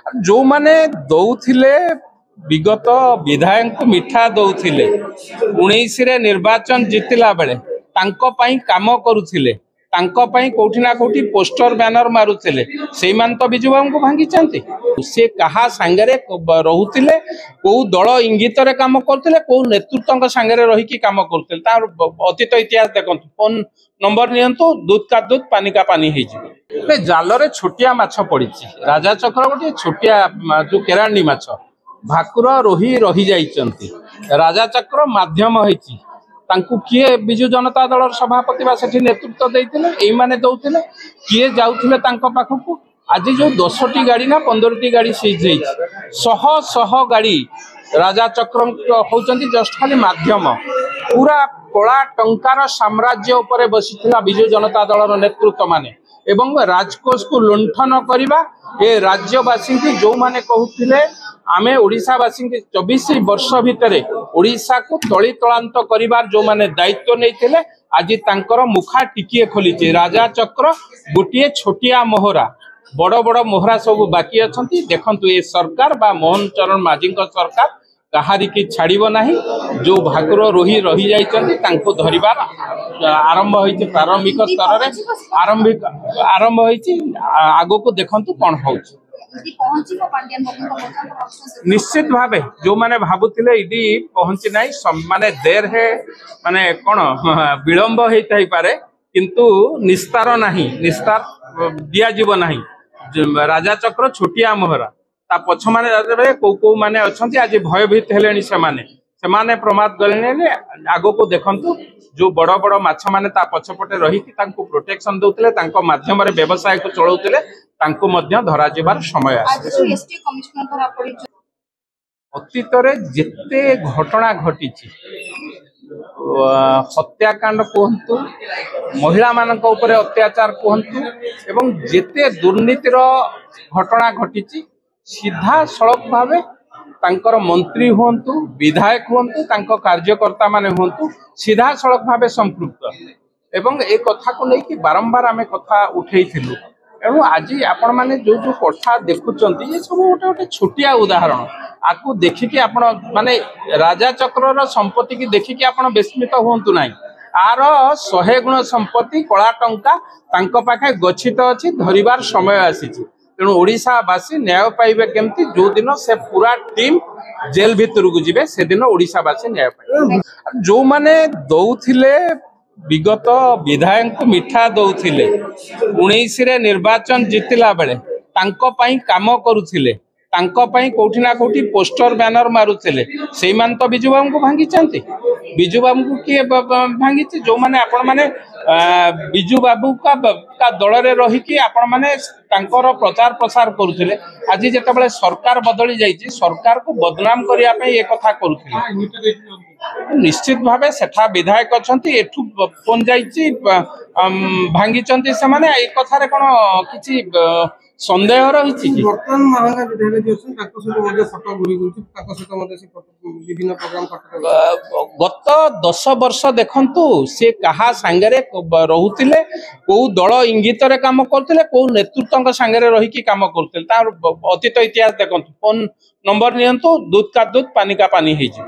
जो माने दौथिले विगत विधायक मिठा दौथिले 19 रे निर्वाचन जितिला बेले तांको पई काम करुथिले तांको पई कोठी ना कोठी पोस्टर बैनर मारुथिले सेई मान तो बिजू बाबू को भांगी चांती से कहा सांगरे रहुथिले को दल इंगित रे काम करथिले को नेतृत्व सांगरे रही की काम करथिले तार अतीत इतिहास देखंतु फोन नंबर नियंतु दूध का दूध पानी का पानी हे जी जाल रे छोटिया माछ पड़ी राजा चक्र गोटे छोटिया जो केरांडी माछ भाकुर रोही रही जाइचंती राजा चक्र माध्यम होईची तांकु किए बिजु जनता दल सभापति बा सेठी नेतृत्व देइथिले एई माने दउथिले किए जाउथिले तांको पाखकु आज जो 10टी गाड़ी ना 15टी गाड़ी सीज होईची शह शह गाड़ी राजा चक्र होचंती जस्ट खाली माध्यम पूरा कला टंकार साम्राज्य उपरे बसिथिला बिजु जनता दल नेतृत्व माने एवं राजकोष को लुंठन करवा ए राज्यवासी की जो माने कहूथिले आमे ओडिशावासी 24 वर्ष भितर ओडिशा को तली तलांत करिवार जो माने दायित्व नैथिले आज तांकर मुखा टिकिए खोलीचे राजा चक्र गोटिए छोटिया मोहरा बड़ बड़ मोहरा सब बाकी अछंती देखंतु ए सरकार बा मोहन चरण माझी सरकार कहारी की छाड़िबो नाही जो भाकुर रोही रही जाइचंती तांको धरिबार आरंभ होइचे प्रारंभिक स्तर रे आरंभ होइचे आगो को देखंतु कोन होउछ निश्चित भावे जो माने भाबुतिले इदी पहुंची नाही माने देर है माने कोन विलंब हेइथाइ पारे किंतु निस्तार नाही निस्तार दिया जीव नाही राजा चक्र छोटिया मोहरा ता पछ माने को माने अछंती आज भयभीत हेलेनी से प्रमाद गलेने आगो को देखंतु जो बड़ बड़ माछ माने ता पछपटे रही कि तांको प्रोटेक्शन दउतले तांको माध्यम रे व्यवसाय को चलाउतले तांको मध्य धरा जिबार समय आसे अतीत रे जेते घटना घटिछि हत्याकांड कहतु महिला मानक ऊपर अत्याचार कहतु एवं जेते दुर्नीतिर घटना घटिछि सीधा सड़क भावे तांकर मंत्री हुंतु विधायक हुंतु तांको कार्यकर्ता माने हुंतु सीधा सड़क भावे संपृक्त एवं ए कथा को लेकिन बारंबार आमे कथा उठेइथिलु एवं आज आपण माने जो जो कथा देखुचंती ये सब गोटे गोटे छोटिया उदाहरण आकु देखिकी आपण माने राजा चक्रर संपत्ति की देखिकी आपण विस्मित हुंतु नाही आर 100 गुण संपत्ति कला टंका तांको पाखे गच्छित अछि धरिबार समय आसीछि तेणु ओडिशावासी न्याय पाइबे केमती जो दिन से पूरा टीम जेल भितर को जिबे से दिन ओडिशावासी न्याय पाइबे जो माने दौथिले विगत विधायक मिठा दौथिले 19 रे निर्वाचन जितिला बेले तांको पई काम करुथिले तांको पई कोठी ना कोठी पोस्टर बैनर मारुथिले सेई मान तो बिजू बाबू को भांगी चांती बिजू बाबू को किए भांगी जो माने आपण माने बिजू बाबू का दल रे रही कि आपण माने तांकर प्रचार प्रसार करुथिले आज जेतेबेले सरकार बदली जाइछि सरकार को बदनाम करिया पई ए कथा करुथिले निश्चित भावे सेठा विधायक अछंती एठू फोन जाइछि भांगी चंती से माने ए कथा रे कोन किछि संदेह रही वर्तमान महांगा विधायक जे छन ताको से मध्ये फोटो घुरी गुछि ताको से मध्ये से फोटो विभिन्न प्रोग्राम करते गत 10 वर्ष देखंतु से कहा सांगरे रहुतिले को दल इंगित रे काम करथिले को नेतृत्व सांगरे रही की काम करथिले तार अतीत इतिहास देखंतु फोन नंबर नियंतु दूध का दूध पानी का पानी हे जी।